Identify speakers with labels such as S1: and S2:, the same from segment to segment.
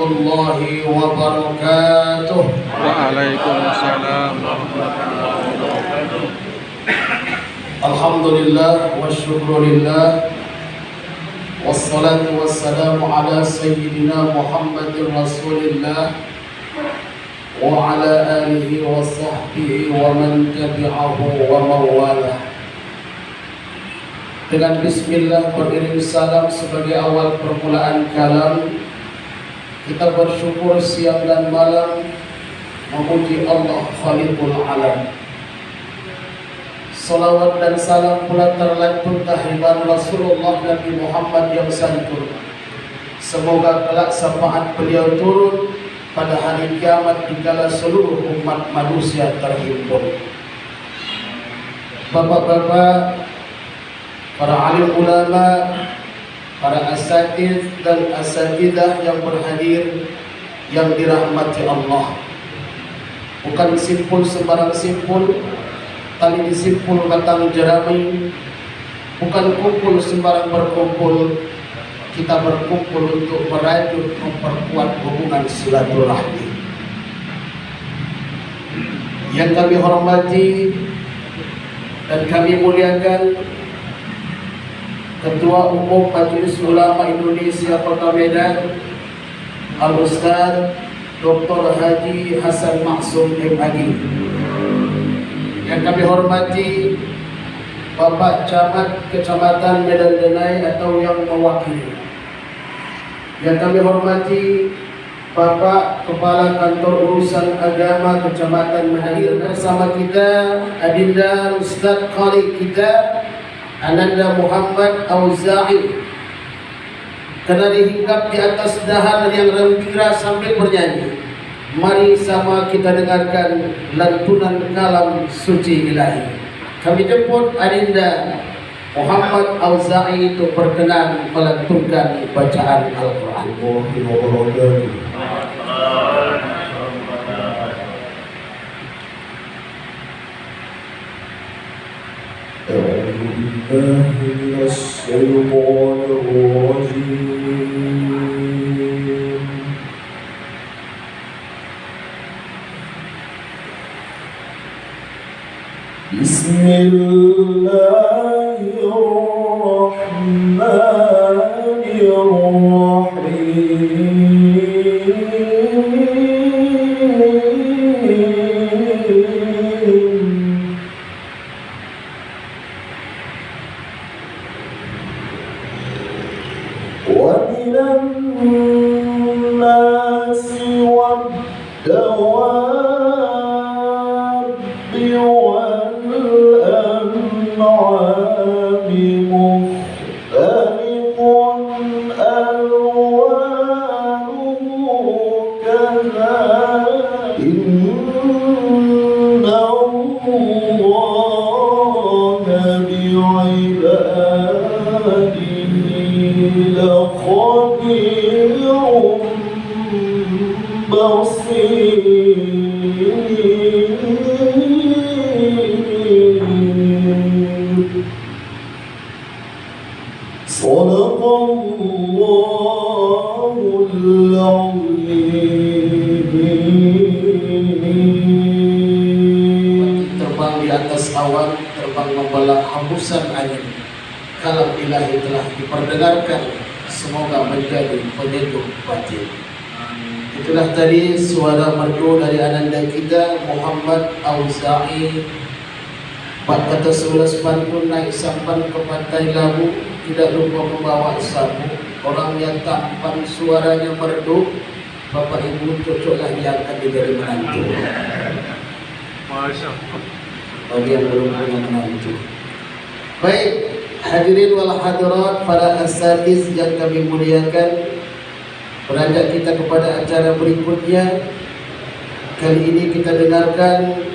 S1: warahmatullahi wabarakatuh.
S2: Waalaikumsalam warahmatullahi wabarakatuh.
S1: Alhamdulillah wa syukurillah, wassalatu wassalamu ala sayyidina Muhammadin Rasulillah wa ala alihi wa sahbihi wa man tabi'ahu wa mawalah. Dengan bismillah beriring salam sebagai awal permulaan kalam, kita bersyukur siang dan malam memuji Allah Khaliqul Alam. Salawat dan salam pula terlantur tahiban Rasulullah Nabi Muhammad yang santun. Semoga kelak syafaat beliau turun pada hari kiamat dikala seluruh umat manusia terhimpun. Bapak-bapak, para alim ulama, para asatidz dan asatidzah yang berhadir, yang dirahmati Allah. Bukan simpul sembarang simpul, tali disimpul batang jerami. Bukan kumpul sembarang berkumpul, kita berkumpul untuk merajut memperkuat hubungan silaturahmi. Yang kami hormati dan kami muliakan Ketua Umum Majelis Ulama Indonesia Kota Medan, Al-Ustaz Dr. Haji Hasan Maksum MAG. Yang kami hormati Bapak Camat Kecamatan Medan Denai atau yang mewakili. Yang kami hormati Bapak Kepala Kantor Urusan Agama Kecamatan Medan. Bersama kita Adinda Ustaz Qari kita Ananda Muhammad Auza'i, karena dihinggap di atas dahan yang gembira sambil bernyanyi. Mari sama kita dengarkan lantunan kalam suci ilahi. Kami jemput Adinda Muhammad Auza'i untuk berkenan melantunkan bacaan Al-Quran.
S3: من الشيطان الرجيم. بسم الله الرحمن ومن الناس والدواب والأنعام مختلف ألوانه كذلك إن الله بعباده لخبير بصير. صدق الله العظيم.
S1: Terbang di atas awan, terbang membelah hembusan angin. Kalam ilahi telah diperdengarkan, semoga menjadi penyejuk batin. Itulah tadi suara merdu dari ananda kita Muhammad Auza'i. Empat kata sebelas pantun naik sampan ke pantai Labu, tidak lupa membawa sabu. Orang yang tampan suaranya merdu, bapak ibu cocoklah diangkat jadi menantu.
S2: Masya Allah.
S1: Bagi yang belum punya menantu. Baik, hadirin wal hadirat, para asatiz yang kami muliakan, beranjak kita kepada acara berikutnya. Kali ini kita dengarkan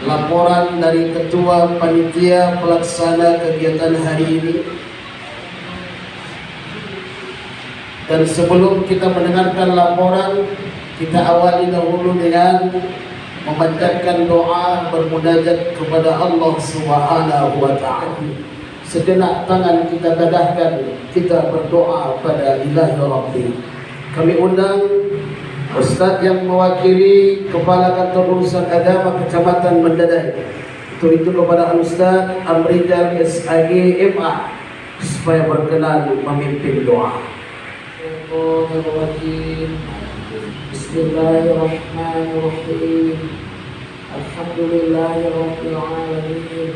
S1: laporan dari Ketua Panitia Pelaksana kegiatan hari ini. Dan sebelum kita mendengarkan laporan, kita awali dahulu dengan memanjatkan doa, bermunajat kepada Allah Subhanahu wa Ta'ala. Sejenak tangan kita dadahkan, kita berdoa pada Ilahi Rabbi. kami undang Ustadz yang mewakili Kepala Kantor Urusan Agama Kecamatan Mendadai. Untuk itu kepada Ustadz Amrijal SAG MA supaya berkenan memimpin doa. Bismillahirrahmanirrahim. Alhamdulillahirabbil alamin.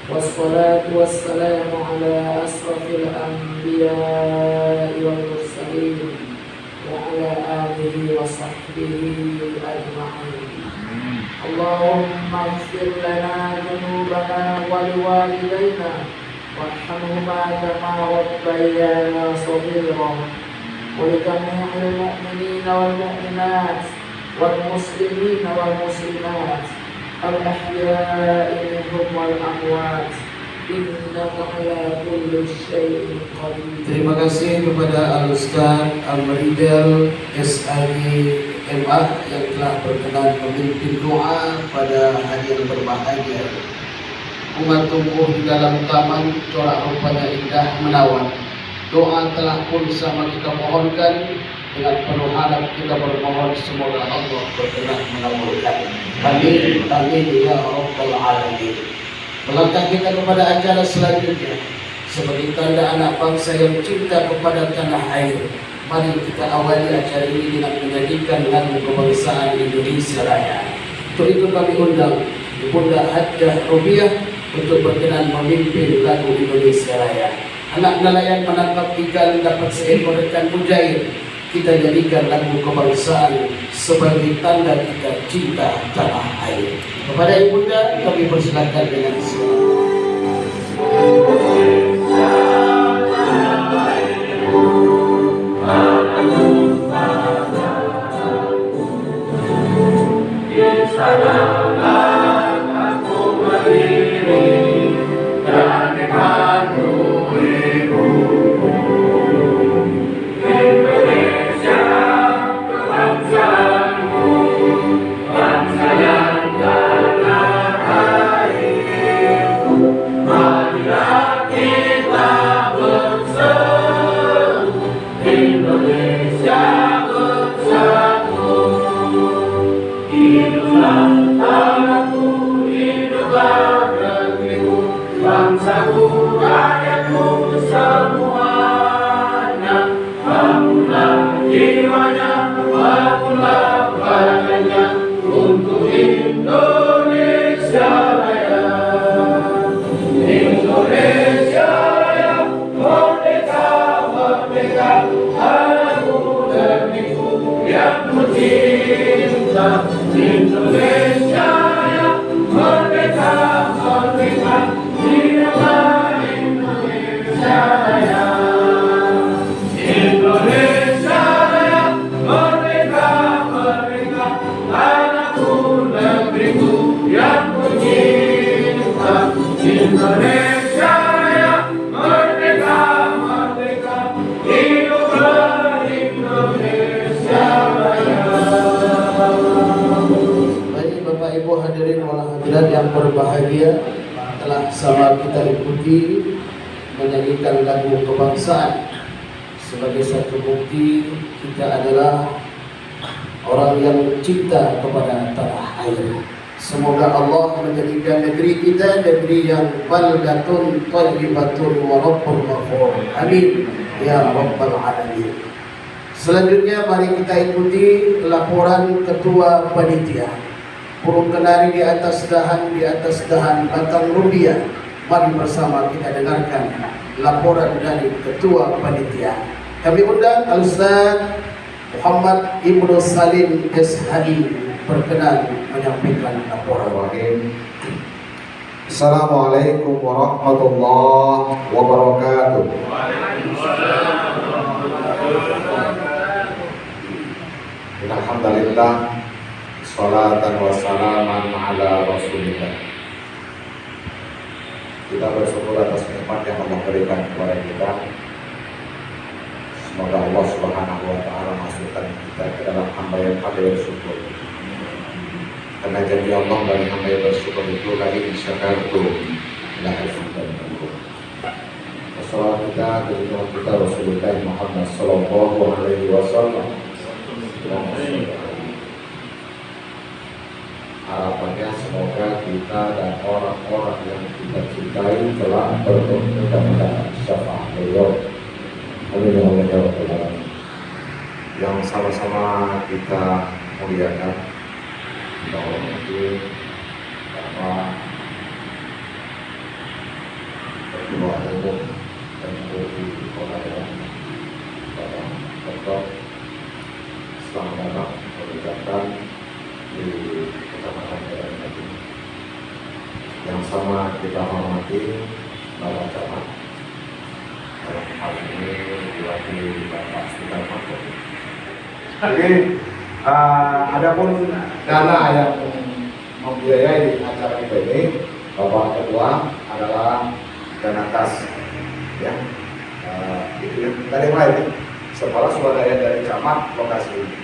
S1: Wassalatu wassalamu ala asrafil anbiya'i wal mursalin wa ala alihi wa sahbihi ajma'in. Allahumma ighfir lana dhunubana wa liwalidayna warhamhuma kama rabbayana shaghira wa lijami'il mu'minina wal mu'minat wal muslimina wal muslimat al-ahya'i minhum wal amwat innaka ala kulli syai'in qadir. Terima kasih kepada Al-Ustaz Amrijal SAG MA yang telah berkenan memimpin doa pada hari yang berbahagia. Bunga tumbuh di dalam taman, corak rupanya indah menawan. Doa telah pun sama kita mohonkan, dengan penuh harap kita bermohon semoga Allah berkenan mengabulkan. Amin, amin ya rabbal alamin. Melangkah kita kepada acara selanjutnya sebagai tanda anak bangsa yang cinta kepada tanah air. Mari kita awali acara ini dengan menyanyikan lagu kebangsaan Indonesia Raya. Untuk itu kami undang Bunda Hajjah Rubiah untuk berkenan memimpin lagu Indonesia Raya. Anak nelayan menangkap ikan dapat seekor ikan mujair. Kita jadikan lagu kebangsaan sebagai tanda kita cinta tanah air. Kepada Ibunda kami persilakan dengan semua. Yang berbahagia telah sama kita ikuti menyanyikan lagu kebangsaan sebagai satu bukti kita adalah orang yang cinta kepada tanah air. Semoga Allah menjadikan negeri kita negeri yang baldatun thayyibatun wa rabbul ghafur. Amin ya rabbal alamin. Selanjutnya mari kita ikuti laporan ketua panitia. Burung kenari di atas dahan batang rubiah. Mari bersama kita dengarkan laporan dari ketua panitia. Kami undang Al-Ustaz Muhammad Ibnu Salim SHI berkenan menyampaikan laporan.
S4: Assalamualaikum warahmatullahi wabarakatuh. Alhamdulillah, salatan wa salaman ala rasulillah. Kita bersyukur atas nikmat yang Allah berikan kepada kita. Semoga Allah Subhanahu wa ta'ala masukkan kita ke dalam hamba yang bersyukur. Karena janji Allah bagi hamba yang bersyukur itu lagi syakartu la azidannakum. salawat kita kepada kita Rasulullah Muhammad Sallallahu Alaihi Wasallam. Harapannya semoga kita dan orang-orang yang kita cintai telah bertemu dan mendapat syafaat beliau. Amin ya Allah ya Rabbal Alamin. Yang sama-sama kita muliakan, kita hormati bahwa Ketua Umum MUI Kota Medan, Bapak Dr. selamat datang mengucapkan di Kecamatan Medan ini. Yang sama kita hormati Bapak Camat, dalam hal ini diwakili Bapak Sudarmanto. Jadi adapun dana yang membiayai acara kita ini, Bapak Ketua adalah dana kas, ya, itu yang dari lain, kepala swadaya dari camat lokasi ini,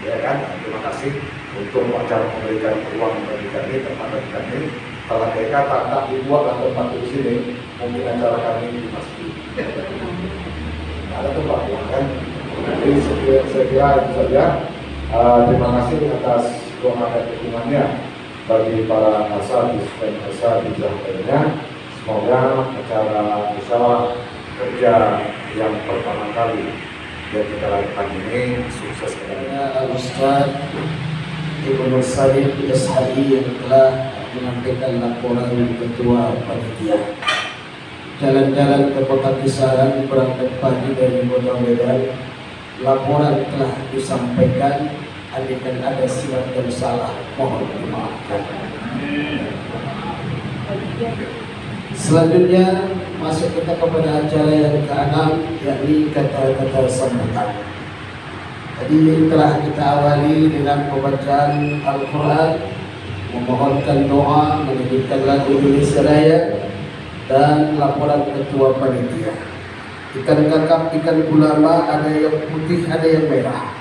S4: ya kan. Terima kasih untuk acara memberikan uang bagi kami, tempat bagi kami. Kalau mereka tak dibuat atau tempat di sini, mungkin acara kami di masjid. Ada tempat uang kan. Jadi saya kira itu saja. Terima kasih atas doa dan dukungannya bagi para asatidz dan asatidzah lainnya. Semoga acara musyawarah kerja yang pertama kali yang kita lakukan ini sukses kedepannya.
S1: Al-Ustaz Ibnu Salim SHI yang telah menyampaikan laporan Ketua Panitia. Jalan-jalan ke Kota Kisaran berangkat pagi dari Kota Medan. Laporan telah disampaikan, andaikan ada silap dan salah mohon dimaafkan. Selanjutnya masuk kita kepada acara yang ke-6, yakni kata-kata sambutan. Tadi telah kita awali dengan pembacaan Al-Quran, memohonkan doa, menyanyikan lagu Indonesia Raya, dan laporan Ketua Panitia. Ikan kakap, ikan gulama, ada yang putih, ada yang merah.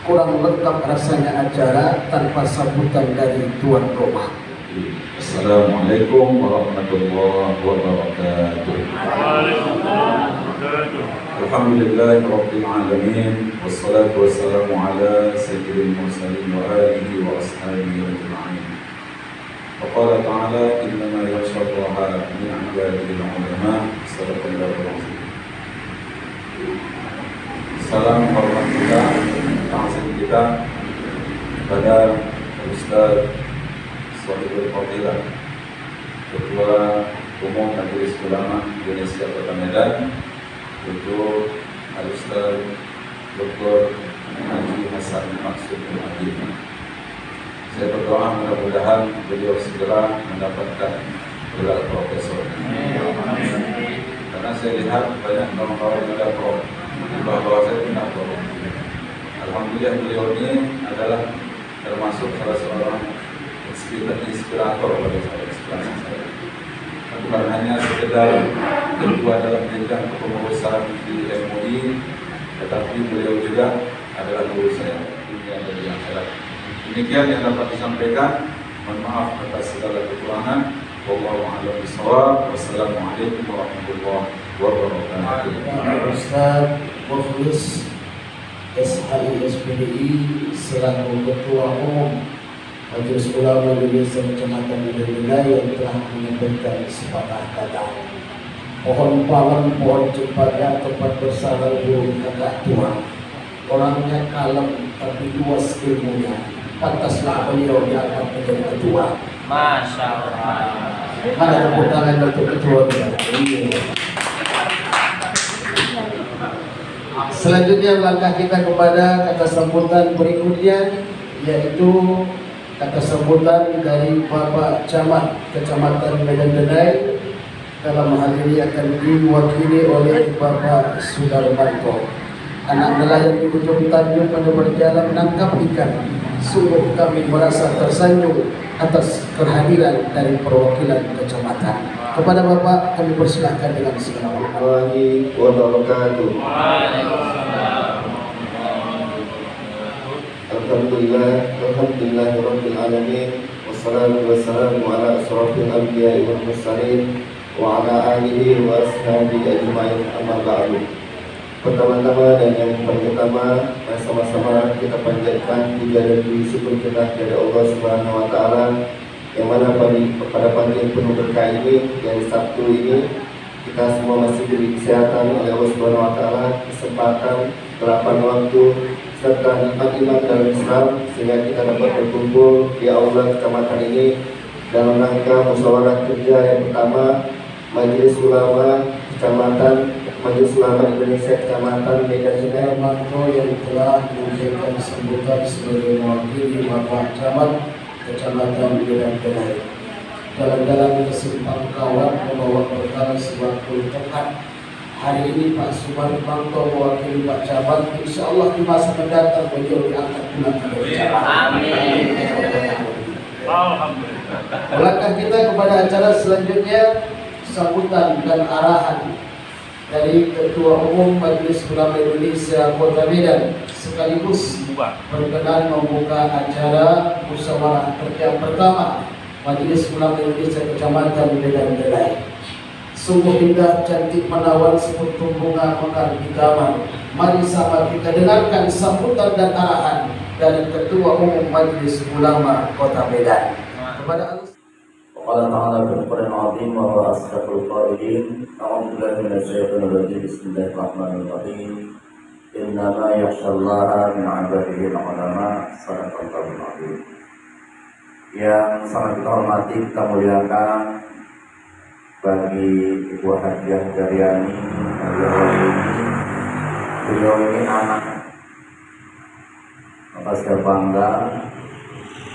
S1: Kurang lengkap rasanya acara tanpa sambutan dari tuan rumah.
S5: Assalamualaikum warahmatullahi wabarakatuh. Alhamdulillahirabbil alamin wassalatu wassalamu ala sayyidil mursalin wa alihi wa ashabihi ajma'in. Wa qala ta'ala innama yakhshallaha min 'ibadihi al-'ulama. Sadaqallahul 'azim. Salam hormat kita, ta'zim kita kepada Ustaz Shahibul Fadilah, Ketua Umum Majelis Ulama Indonesia Kota Medan, Dr. Al-Ustaz Dr. Haji Hasan Maksud Al-Adil. Saya berdoa mudah-mudahan beliau segera mendapatkan gelar profesor. Karena saya lihat banyak kawan-kawan yang ada prof, bahwa saya tidak prof. Alhamdulillah beliau ini adalah termasuk salah seorang inspirator bagi saya, inspirasi saya. Bukan hanya sekedar ketua dalam bidang kepengurusan di MUI, tetapi beliau juga adalah guru saya dunia dan di akhirat. Demikian yang dapat disampaikan. Mohon maaf atas segala kekurangan. Wallahu a'lam bishawab. Wassalamualaikum warahmatullahi wabarakatuh.
S1: Ustaz Mukhlis SHI SPDI selaku Ketua Umum Majelis Ulama Indonesia Kecamatan Medan yang telah menyampaikan sepatah kata. Pohon palem, pohon cempaka, tempat bersarang burung kakak tua. Orangnya kalem tapi luas ilmunya. Pantaslah beliau diangkat menjadi ketua.
S6: Masya Allah.
S1: Ada tepuk tangan untuk ketua kita. Selanjutnya langkah kita kepada kata sambutan berikutnya, yaitu kata sambutan dari Bapak Camat Kecamatan Medan Denai. Dalam hal ini akan diwakili oleh Bapak Sudarmanto. Anak nelayan di ujung Tanjung pada berjalan menangkap ikan. Sungguh kami merasa tersanjung atas kehadiran dari perwakilan kecamatan. Kepada Bapak kami persilahkan dengan segala
S3: warahmatullahi wabarakatuh. Alhamdulillahirabbil alamin wassalatu wassalamu ala asrofil anbiya'i wal mursalin wa ala alihi wa ashabihi ajma'in amma ba'du. Pertama-tama dan yang pertama, sama-sama kita panjatkan puja dan puji syukur kita kepada Allah Subhanahu wa taala yang mana pada pagi yang penuh berkah ini, yang Sabtu ini kita semua masih diberi kesehatan oleh Allah Subhanahu wa taala, kesempatan 8 waktu serta nikmat iman dalam Islam sehingga kita dapat berkumpul di aula kecamatan ini dalam rangka musyawarah kerja yang pertama Majelis Ulama Kecamatan Majelis Ulama Indonesia Kecamatan Medan Sungai
S1: Manto yang telah menyampaikan sambutan sebagai mewakili Bapak Camat Kecamatan Medan Sungai. Dalam kesempatan kawan membawa bekal sewaktu tepat. Hari ini Pak Sumarmanto mewakili Pak Camat. Insya Allah di masa mendatang beliau diangkat pulang ke bicara.
S6: Amin.
S2: Alhamdulillah.
S1: Langkah kita kepada acara selanjutnya, sambutan dan arahan dari Ketua Umum Majelis Ulama Indonesia Kota Medan sekaligus berkenan membuka acara musyawarah kerja pertama Majelis Ulama Indonesia Kecamatan Medan Belai. Sungguh indah, cantik, menawan seperti bunga mekar di taman. Mari sama kita dengarkan sambutan dan arahan dari Ketua Umum Majelis Ulama Kota Medan. Kepada Allah.
S3: Qala ta'ala fil Qur'anil 'azim wa huwa asdaqul qailin. A'udzu billahi minasy syaithanir rajim. Bismillahirrahmanirrahim. Innama yakhshallaha min 'ibadihi al-'ulama. Shadaqallahul 'azim. Yang sangat kita hormati, kita muliakan bagi Ibu Hajiah Jaryani, beliau ini anak. Maka saya bangga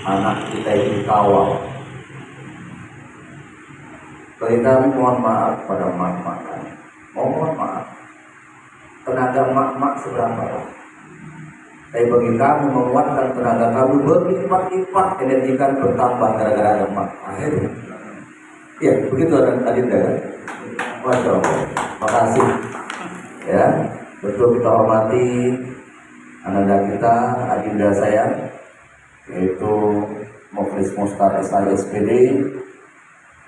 S3: anak kita ini dikawal. Bagi kami mohon maaf pada mak-mak kami. Mohon maaf. Tenaga mak-mak seberapa? Tapi bagi kami menguatkan tenaga kami berlipat-lipat, energi kan bertambah gara-gara ada mak. Akhirnya, ya begitu Adinda kan? Masya Allah. Makasih. Ya, betul kita hormati ananda kita, Adinda saya, yaitu Muflis Mustar SI SPD,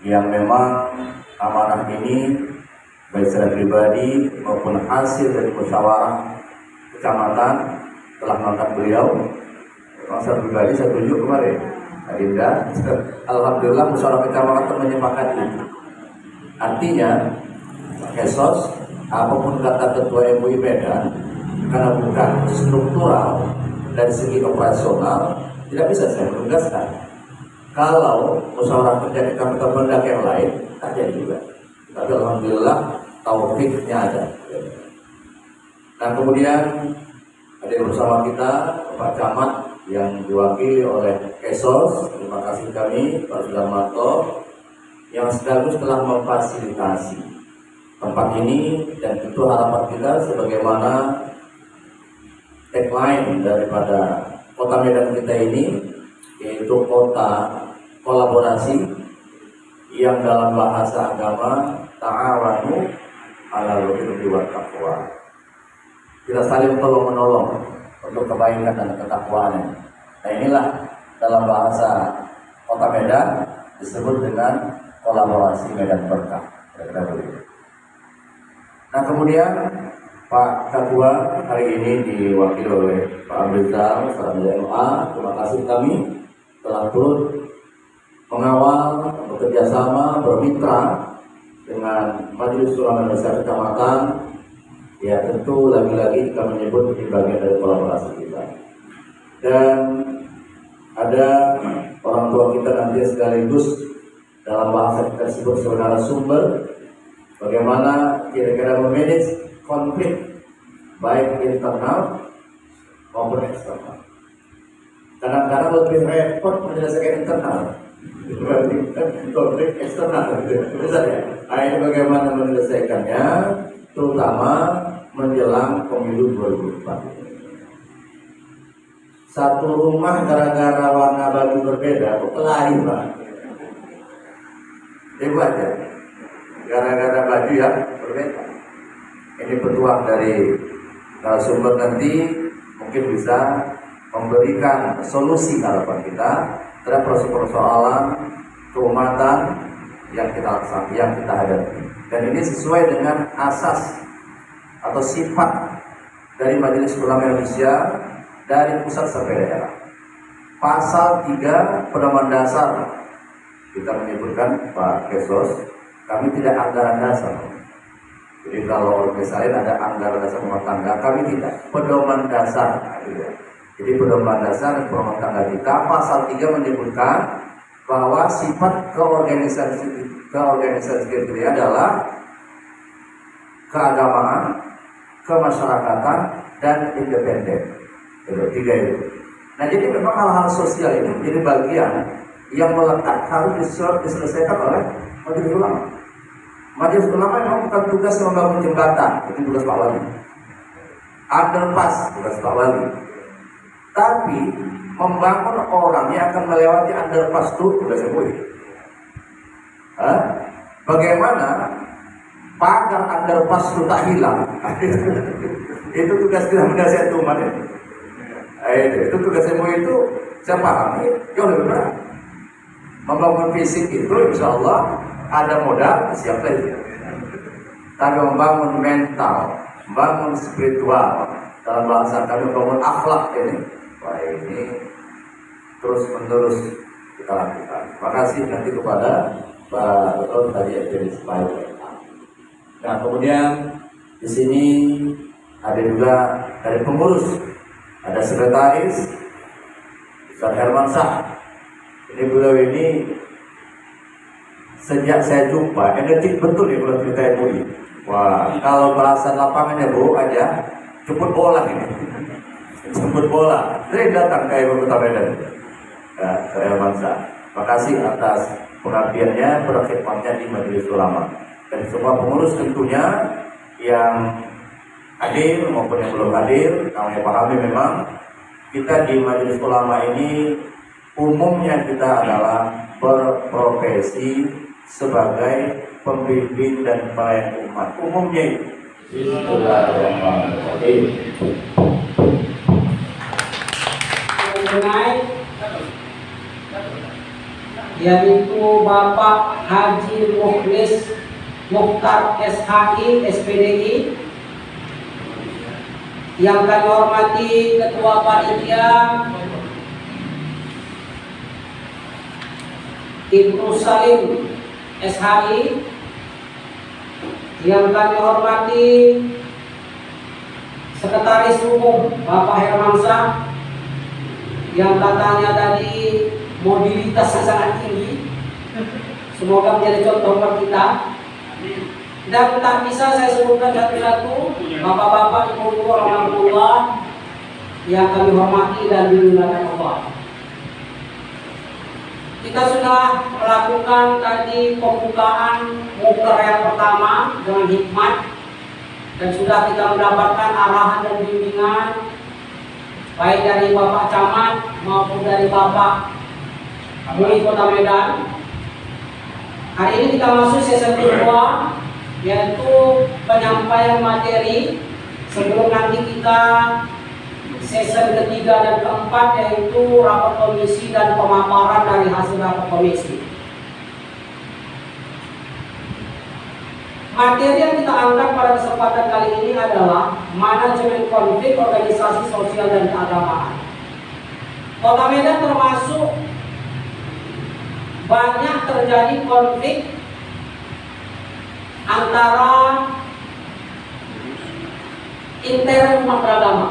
S3: yang memang amanah ini baik secara pribadi maupun hasil dari musyawarah kecamatan telah mengangkat beliau. Secara pribadi saya tunjuk kemarin Adinda, alhamdulillah musyawarah kecamatan menyepakati. Artinya Kesos apapun kata Ketua MUI Medan, karena bukan struktural dari segi operasional tidak bisa saya menegaskan. Kalau musyawarah kerja di Kabupaten Mendak yang lain, tak jadi juga. Tapi alhamdulillah taufiknya ada. Nah kemudian ada bersama kita Pak Camat yang diwakili oleh Kesos. Terima kasih kami Pak Sudarmanto yang sekaligus telah memfasilitasi tempat ini, dan tentu harapan kita sebagaimana tagline daripada Kota Medan kita ini, yaitu kota kolaborasi yang dalam bahasa agama ta'awanu 'alal birri wat taqwa. Kita saling tolong-menolong untuk kebaikan dan ketakwaan. Nah inilah dalam bahasa Kota Medan disebut dengan kolaborasi Medan Berkah. Kira-kira begitu. Nah kemudian Pak Ketua hari ini diwakili oleh Pak Abrizal, Sarjana MA. Terima kasih kami telah turut mengawal, bekerjasama, bermitra dengan Majelis Ulama Indonesia Kecamatan. Ya tentu lagi-lagi kita menyebut ini bagian dari kolaborasi kita. Dan ada orang tua kita nanti sekaligus dalam bahasa kita sebut sebagai narasumber, bagaimana kira-kira memanage konflik baik internal maupun eksternal. Kadang-kadang lebih repot menyelesaikan internal konflik eksternal, ya. Nah, ini bagaimana menyelesaikannya, terutama menjelang pemilu 2004. Satu rumah gara-gara warna baju berbeda, kok kelahi Pak? Itu aja, gara-gara baju yang berbeda. Ini petuah dari narasumber nanti mungkin bisa memberikan solusi harapan kita terhadap persoalan keumatan yang kita hadapi. Dan ini sesuai dengan asas atau sifat dari Majelis Ulama Indonesia dari pusat sampai daerah. Pasal 3 Pedoman Dasar kita menyebutkan, Pak Kesos, kami tidak anggaran dasar. Jadi kalau misalnya ada anggaran dasar rumah tangga, kami tidak. Pedoman dasar. Jadi pedoman dasar rumah tangga kita pasal 3 menyebutkan bahwa sifat keorganisasi itu adalah keagamaan, kemasyarakatan, dan independen. Itu 3 itu. Nah, jadi memang hal-hal sosial ini menjadi bagian yang melekat harus diselesaikan oleh Majelis Ulama. Majelis Ulama memang bukan tugas membangun jembatan, itu tugas Pak Wali. Underpass, tugas Pak Wali. Tapi membangun orang yang akan melewati underpass itu tugas MUI. Bagaimana pagar underpass itu tak hilang? Itu tugas kita menasihat umat ini. Itu tugas MUI itu saya pahami jauh lebih berat. Membangun fisik itu insya Allah ada modal siap lagi. Tapi membangun mental, membangun spiritual, dalam bahasa kami membangun akhlak ini, wah ini terus menerus kita lakukan. Terima kasih nanti kepada Pak Dr. tadi dari Spy. Nah kemudian di sini ada juga dari pengurus. Ada sekretaris Ustaz Hermansyah. Ini beliau ini sejak saya jumpa energetik betul ya kalau cerita MUI. Wah, kalau bahasa lapangannya Bu aja jemput bola ini. Jemput bola. Saya datang ke Ibu Kota Medan. Saya Hermansyah. Makasih atas pengabdiannya, berkhidmatnya di Majelis Ulama. Dan semua pengurus tentunya yang hadir maupun yang belum hadir, kami pahami memang kita di Majelis Ulama ini umumnya kita adalah berprofesi sebagai pembimbing dan pelayan umat. Umumnya itu. Bismillahirrahmanirrahim.
S7: Yaitu Bapak Haji Mukhlis Mukhtar SHI SPDI. Yang kami hormati Ketua Panitia Ibnu Salim SHI, yang kami hormati Sekretaris Umum Bapak Hermansyah, yang katanya tadi mobilitasnya sangat tinggi, semoga menjadi contoh buat kita. Dan tak bisa saya sebutkan satu-satu bapak-bapak, ibu-ibu, orang-orang yang kami hormati dan dimuliakan Allah. Kita sudah melakukan tadi pembukaan muker yang pertama dengan hikmat, dan sudah kita mendapatkan arahan dan bimbingan baik dari Bapak Camat maupun dari Bapak MUI Kota Medan. Hari ini kita masuk sesi kedua, yaitu penyampaian materi sebelum nanti kita sesi ketiga dan keempat, yaitu rapat komisi dan pemaparan dari hasil rapat komisi. Materi yang kita angkat pada kesempatan kali ini adalah manajemen konflik organisasi sosial dan keagamaan. Kota Medan termasuk banyak terjadi konflik antara intern umat beragama.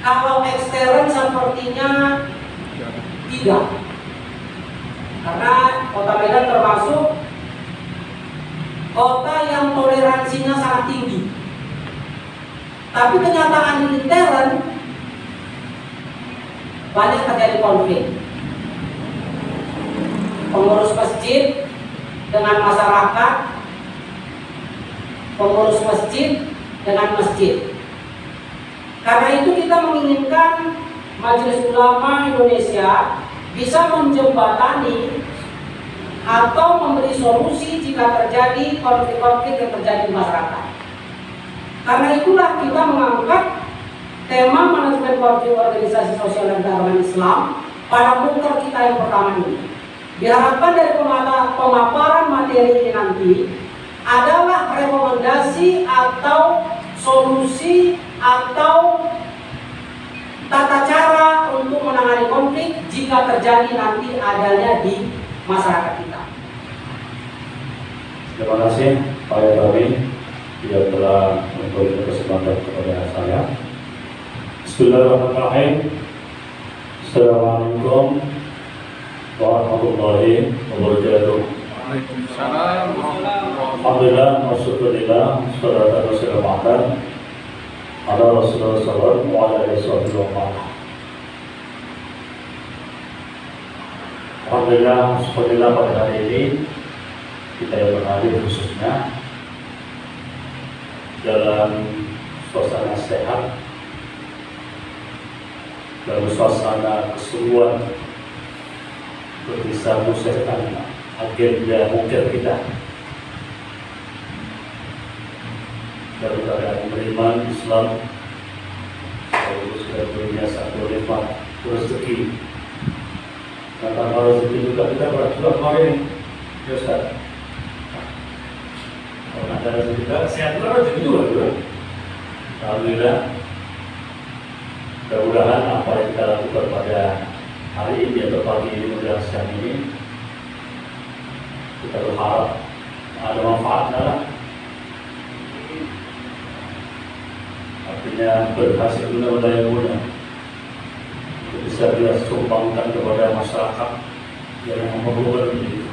S7: Kalau ekstern sepertinya tidak, karena Kota Medan termasuk kota yang toleransinya sangat tinggi. Tapi kenyataan intern banyak terjadi konflik. Pengurus masjid dengan masyarakat, pengurus masjid dengan masjid. Karena itu kita menginginkan Majelis Ulama Indonesia bisa menjembatani atau memberi solusi jika terjadi konflik-konflik yang terjadi di masyarakat. Karena itulah kita mengangkat tema manajemen konflik organisasi sosial dan keagamaan Islam pada muker kita yang pertama ini. Diharapkan dari pemaparan materi ini nanti adalah rekomendasi atau solusi atau tata cara untuk menangani konflik jika terjadi nanti adanya di masyarakat kita.
S8: Terima kasih Pak Yatami yang telah memberikan kesempatan kepada saya. Bismillahirrahmanirrahim. Assalamualaikum warahmatullahi wabarakatuh.
S2: Waalaikumsalam warahmatullahi wabarakatuh.
S8: Alhamdulillah, masyukurillah, salatu wassalamu ala Rasulullah sallallahu alaihi wasallam. Alhamdulillah, syukurillah pada hari ini kita yang berhadir khususnya dalam suasana sehat, dalam suasana keseruan untuk bisa menyelesaikan agenda mungkin kita dalam keadaan beriman Islam, lalu sudah punya satu nikmat rezeki. Karena rezeki juga kita berjuang kemarin, ya Ustaz. Kalau ada rezeki kita, sehat juga rezeki juga. Alhamdulillah. Mudah-mudahan apa yang kita lakukan pada hari ini atau pagi ini menjelang siang ini, kita berharap ada manfaatnya lah. Artinya berhasil guna-guna guna untuk bisa kita sumbangkan kepada masyarakat yang memerlukan itu.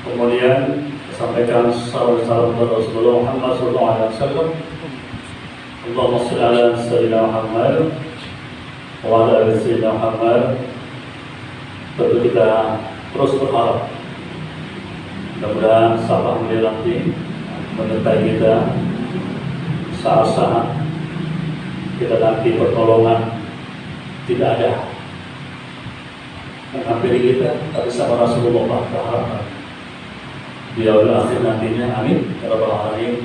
S8: Kemudian sampaikan salam kepada Rasulullah Muhammad SAW. Allahumma shalli ala sayyidina Muhammad wa ala ali sayyidina Muhammad. Tentu kita terus berharap mudah-mudahan sahabat mulia nanti menyertai kita saat-saat kita nanti pertolongan tidak ada menghampiri kita, tapi sama Rasulullah berharap di awal akhir nantinya, amin ya rabbal alamin.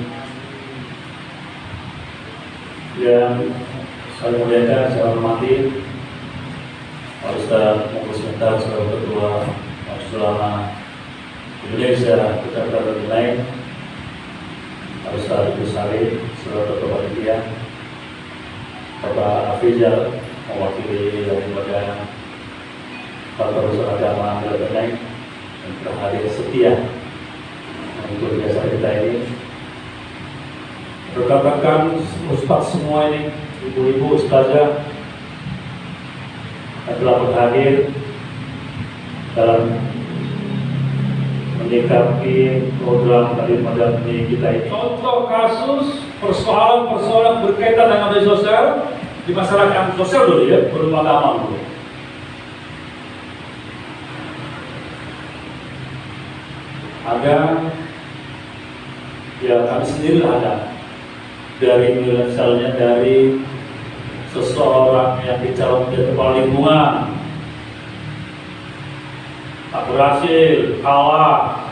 S8: Yang saya muliakan, saya hormati Pak Ustaz Mungkus Mentar sebagai Ketua Majelis Ulama Indonesia Kota Darul Lain, Pak Ustaz Ibu Salim sebagai Ketua Panitia, Bapak Afizal mewakili lembaga Faktor Usaha Agama Darul Lain yang terhadir setia untuk biasa kita ini. Rekan-rekan Ustaz semua ini, ibu-ibu ustazah yang telah berhadir dalam menyikapi program Kadir Madani kita ini. Contoh kasus persoalan-persoalan berkaitan dengan media sosial di masyarakat sosial dulu ya, belum agama dulu. Agar ya kami sendiri ada dari misalnya dari seseorang yang dicalonkan menjadi kepala lingkungan tak berhasil, kalah,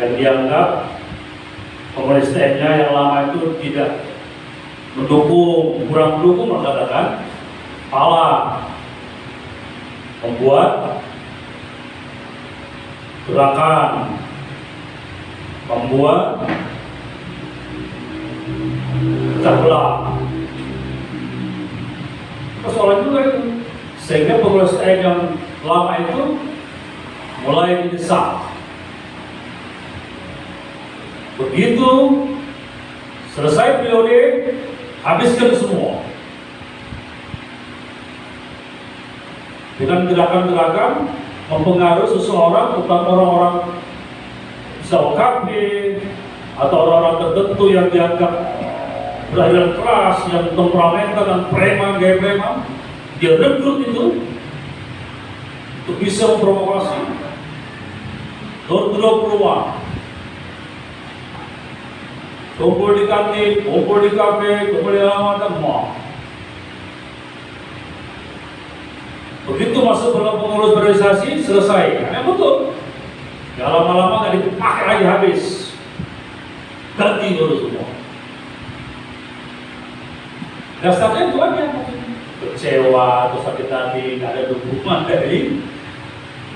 S8: dan dianggap pemerintahnya yang lama itu tidak mendukung, kurang mendukung, mengatakan kalah, membuat gerakan, membuat pecah belah. Persoalan juga itu, sehingga pengurus yang lama itu mulai didesak. Begitu selesai periode, habiskan semua dengan gerakan-gerakan mempengaruhi seseorang, bukan orang-orang misal kafir atau orang-orang tertentu yang dianggap beraliran keras, yang temperamental dan preman, gaya preman. Dia rekrut itu untuk bisa memprovokasi door-to-door peluang, kumpul di kantin, kumpul di kafe, kumpul di halaman dan mall. Begitu masuk dalam pengurus organisasi, selesai. Ya betul. Ya lama-lama nggak dipakai lagi, habis. Ganti dulu semua. Dasarnya itu aja. kecewa atau sakit hati, nggak ada dukungan dari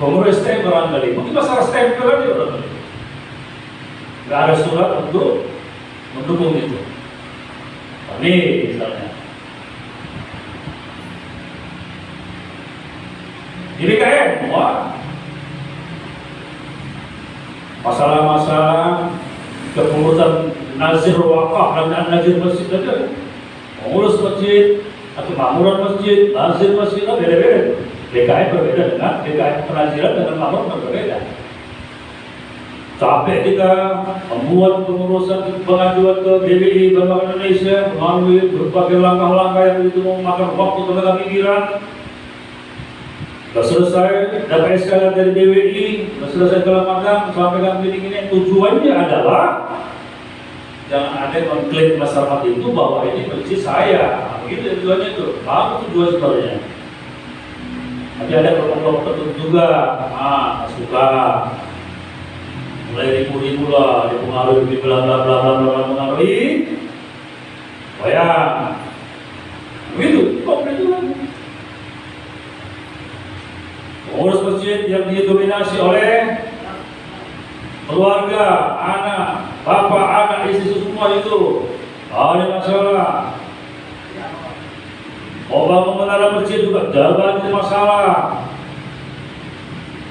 S8: pengurus STM barangkali. Mungkin masalah stempel aja barangkali. Nggak ada surat untuk mendukung itu. Ini misalnya. Di BKM, wah, masalah-masalah kepengurusan nazir wakaf dan nazir masjid saja. Pengurus masjid atau makmuran masjid, nazir masjid itu beda-beda. BKM berbeda dengan BKM penaziran dengan makmur berbeda. Capek kita membuat pengurusan pengajuan ke BBI Bank Indonesia melalui berbagai langkah-langkah yang itu memakan waktu tenaga pikiran. Sudah selesai, dapat SK dari BWI, sudah selesai segala macam, sampaikan meeting ini. Tujuannya adalah jangan ada mengklaim masyarakat itu bahwa ini benci saya. Begitu tujuannya itu. Apa tujuan sebenarnya? Tapi ada kelompok tertentu juga, suka mulai ribu-ribu lah, dipengaruhi bla bla bla bla bla mengaruhi. Bayang, begitu, kok begitu? Pengurus masjid yang didominasi oleh keluarga, anak, bapak, anak, istri semua itu ada masalah. Bangun menara masjid juga jaga masalah.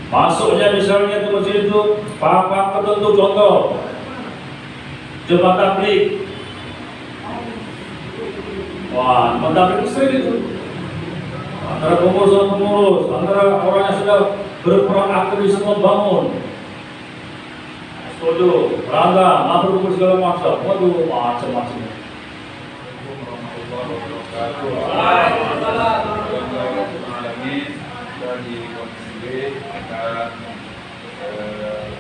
S8: Masuknya misalnya ke masjid itu papan tertentu, contoh jemaat tabligh. Wah, jemaat tabligh sering itu. Antara pengurus dan pengurus, antara orang yang sudah berperan aktif semua bangun. Setuju, berangga, mampu segala macam. Waduh, macam-macam.
S5: Dari Komisi B akan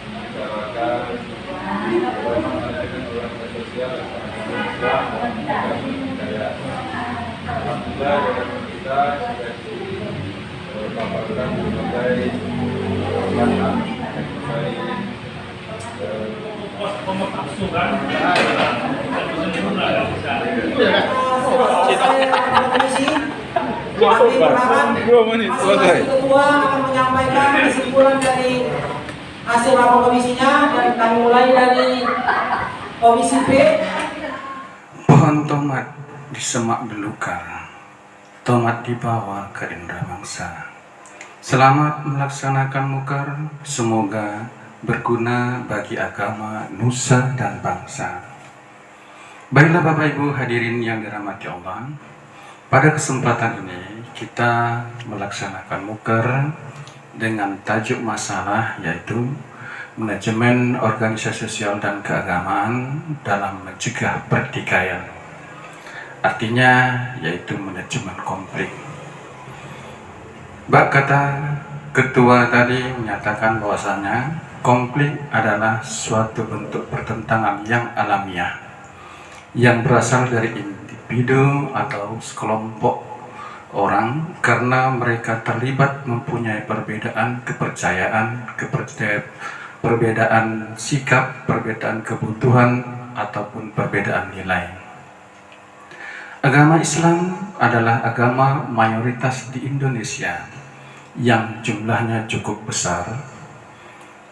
S5: membicarakan bagaimana dengan organisasi sosial Islam dan budaya. Alhamdulillah dengan kita sudah dipaparkan berbagai pandangan mengenai Kami berharap masing-masing ketua akan menyampaikan kesimpulan dari hasil rapat komisinya, dan kami mulai dari Komisi B.
S9: Pohon tomat di semak belukar, tomat dibawa ke indra bangsa. Selamat melaksanakan mukar, semoga berguna bagi agama, nusa dan bangsa. Baiklah Bapak Ibu hadirin yang dirahmati Allah, pada kesempatan ini kita melaksanakan mukar dengan tajuk masalah yaitu manajemen organisasi sosial dan keagamaan dalam mencegah pertikaian. Artinya yaitu manajemen konflik. Bak kata ketua tadi menyatakan bahwasanya konflik adalah suatu bentuk pertentangan yang alamiah yang berasal dari individu atau sekelompok orang karena mereka terlibat mempunyai perbedaan kepercayaan, perbedaan sikap, perbedaan kebutuhan ataupun perbedaan nilai. Agama Islam adalah agama mayoritas di Indonesia yang jumlahnya cukup besar.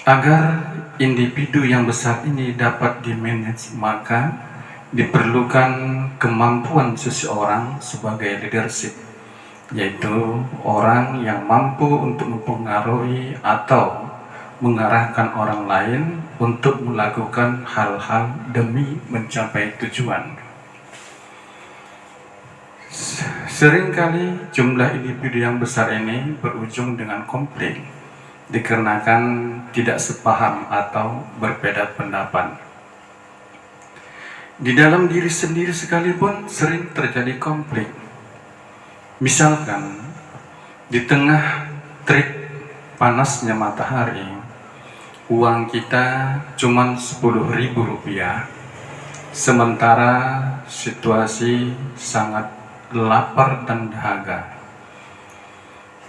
S9: Agar individu yang besar ini dapat dimanage, maka diperlukan kemampuan seseorang sebagai leadership, yaitu orang yang mampu untuk mempengaruhi atau mengarahkan orang lain untuk melakukan hal-hal demi mencapai tujuan. Seringkali jumlah individu yang besar ini berujung dengan konflik dikarenakan tidak sepaham atau berbeda pendapat. Di dalam diri sendiri sekalipun sering terjadi konflik. Misalkan di tengah terik panasnya matahari, uang kita cuma Rp10.000, sementara situasi sangat lapar dan dahaga.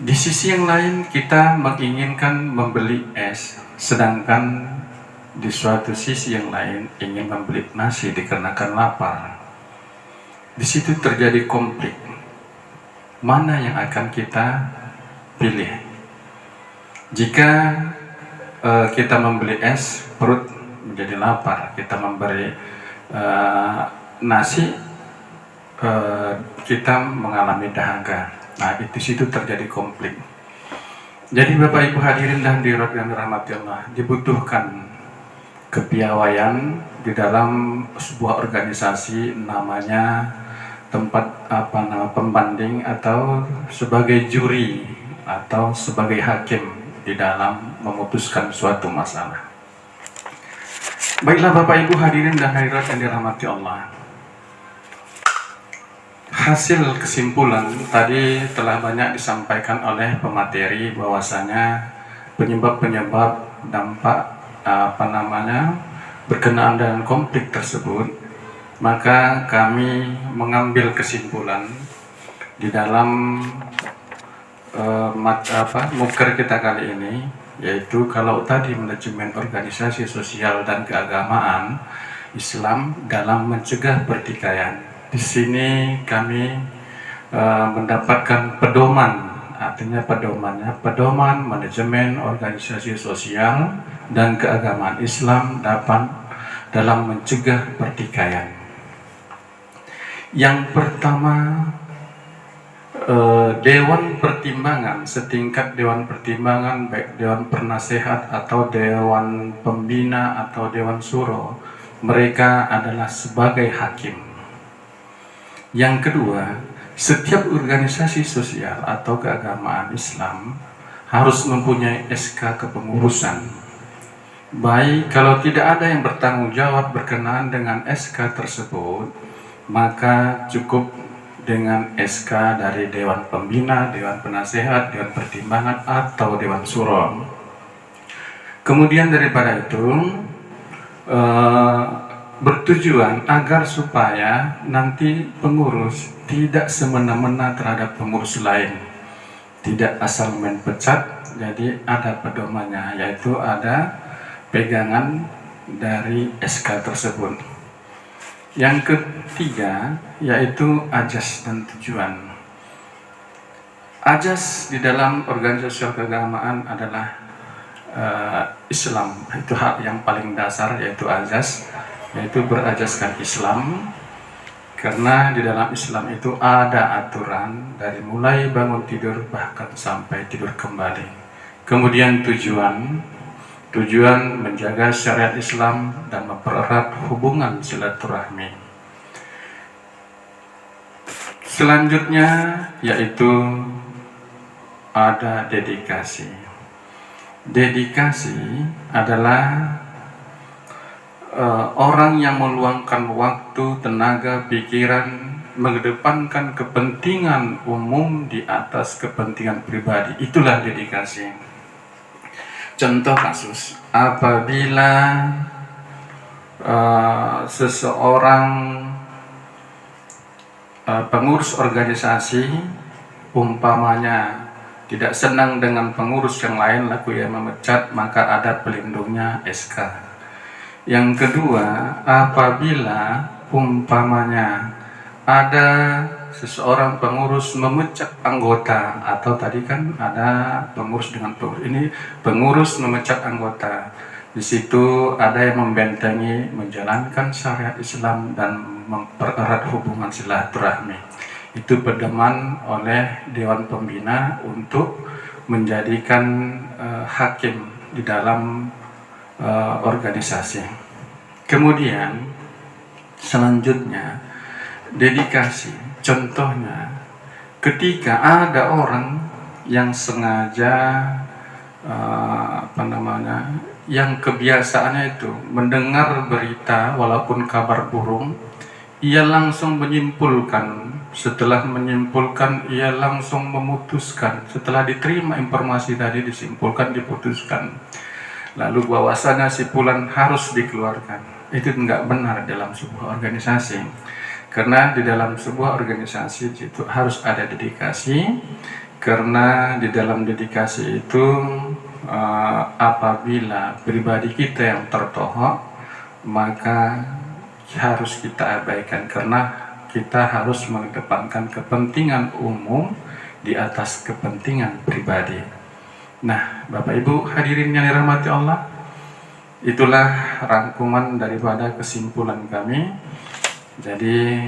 S9: Di sisi yang lain kita menginginkan membeli es, sedangkan di suatu sisi yang lain ingin membeli nasi dikarenakan lapar. Di situ terjadi konflik. mana yang akan kita pilih. Jika kita membeli es, perut menjadi lapar. Kita memberi nasi, kita mengalami dahaga. Nah, di situ terjadi konflik. Jadi Bapak Ibu hadirin dan hadirat yang dirahmati Allah, dibutuhkan kepiawaian di dalam sebuah organisasi, namanya tempat pembanding atau sebagai juri atau sebagai hakim di dalam memutuskan suatu masalah. Baiklah Bapak Ibu hadirin dan hadirat yang dirahmati Allah, hasil kesimpulan tadi telah banyak disampaikan oleh pemateri bahwasanya penyebab-penyebab dampak berkenaan dengan konflik tersebut, maka kami mengambil kesimpulan di dalam muker kita kali ini, yaitu kalau tadi manajemen organisasi sosial dan keagamaan Islam dalam mencegah pertikaian. Di sini kami mendapatkan pedoman, artinya pedoman manajemen organisasi sosial dan keagamaan Islam dalam mencegah pertikaian. Yang pertama, Dewan Pertimbangan, setingkat Dewan Pertimbangan, baik Dewan Penasehat atau Dewan Pembina atau Dewan Suro, mereka adalah sebagai hakim. Yang kedua, setiap organisasi sosial atau keagamaan Islam harus mempunyai SK kepengurusan. Baik, kalau tidak ada yang bertanggung jawab berkenaan dengan SK tersebut, maka cukup dengan SK dari Dewan Pembina, Dewan Penasehat, Dewan Pertimbangan, atau Dewan Suro. Kemudian daripada itu, bertujuan agar supaya nanti pengurus tidak semena-mena terhadap pengurus lain, tidak asal main pecat. Jadi ada pedomannya, yaitu ada pegangan dari SK tersebut. Yang ketiga yaitu ajas dan tujuan. Ajas di dalam organisasi sosial keagamaan adalah Islam, itu hak yang paling dasar, yaitu ajas, yaitu berajaskan Islam. Karena di dalam Islam itu ada aturan dari mulai bangun tidur bahkan sampai tidur kembali. Kemudian tujuan menjaga syariat Islam dan mempererat hubungan silaturahmi. Selanjutnya yaitu ada dedikasi. Dedikasi adalah orang yang meluangkan waktu, tenaga, pikiran, mengedepankan kepentingan umum di atas kepentingan pribadi. Itulah dedikasi. Contoh kasus, apabila seseorang pengurus organisasi umpamanya tidak senang dengan pengurus yang lain lalu ia memecat, maka ada pelindungnya SK. Yang kedua, apabila umpamanya ada seseorang pengurus memecat anggota, atau tadi kan ada pengurus dengan pengurus, ini pengurus memecat anggota, di situ ada yang membentengi menjalankan syariat Islam dan mempererat hubungan silaturahmi. Itu pedoman oleh Dewan Pembina untuk menjadikan hakim di dalam organisasi. Kemudian selanjutnya dedikasi. Contohnya, ketika ada orang yang sengaja yang kebiasaannya itu mendengar berita walaupun kabar burung, ia langsung menyimpulkan. Setelah menyimpulkan, ia langsung memutuskan. Setelah diterima informasi tadi, disimpulkan, diputuskan. Lalu bahwasanya simpulan harus dikeluarkan. Itu tidak benar dalam sebuah organisasi. Karena di dalam sebuah organisasi itu harus ada dedikasi. Karena di dalam dedikasi itu apabila pribadi kita yang tertohok, maka harus kita abaikan. Karena kita harus mengedepankan kepentingan umum di atas kepentingan pribadi. Nah, Bapak Ibu hadirin yang dirahmati Allah, itulah rangkuman daripada kesimpulan kami. Jadi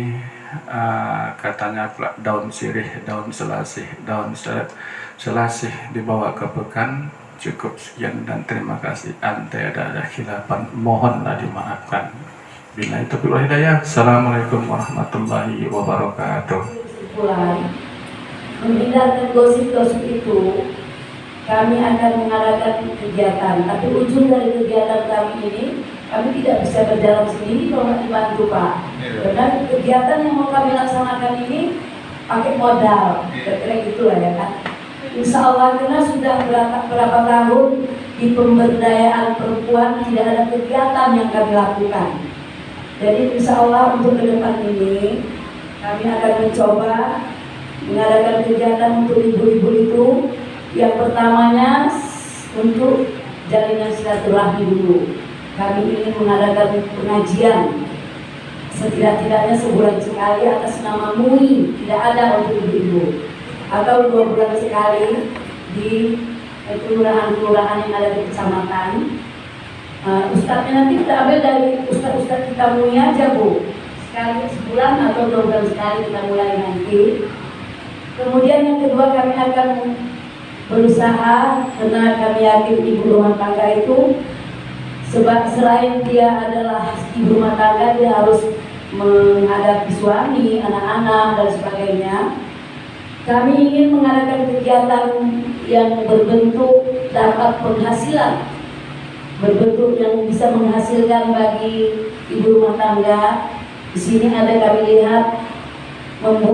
S9: katanya daun sirih, daun selasih, daun selasih dibawa ke pekan. Cukup sekian dan terima kasih. Andai ada khilafan, mohonlah dimaafkan. Bila itu bila hidayah. Assalamualaikum warahmatullahi wabarakatuh.
S10: Menghindarkan gosip-gosip itu, kami akan mengadakan kegiatan. Tapi ujung dari kegiatan kami ini, kami tidak bisa berjalan sendiri kalau nggak dibantu Pak. Karena kegiatan yang mau kami laksanakan ini pakai modal, kira-kira gitulah ya kan. Insya Allah karena sudah berapa tahun di pemberdayaan perempuan tidak ada kegiatan yang kami lakukan. Jadi insya Allah untuk ke depan ini kami akan mencoba mengadakan kegiatan untuk ibu-ibu itu. Yang pertamanya untuk jalinan silaturahmi dulu. Kami ingin mengadakan pengajian setidak-tidaknya sebulan sekali atas nama MUI, tidak ada untuk ibu-ibu, atau 2 bulan sekali di kelurahan-kelurahan yang ada di kecamatan. Ustadznya nanti kita ambil dari ustadz kita MUI aja Bu, sekali sebulan atau 2 bulan sekali kita mulai nanti. Kemudian yang kedua kami akan berusaha, karena kami yakin ibu rumah tangga itu sebab selain dia adalah ibu rumah tangga, dia harus menghadapi suami, anak-anak dan sebagainya. Kami ingin mengadakan kegiatan yang berbentuk dapat penghasilan, berbentuk yang bisa menghasilkan bagi ibu rumah tangga. Di sini ada kami lihat membuat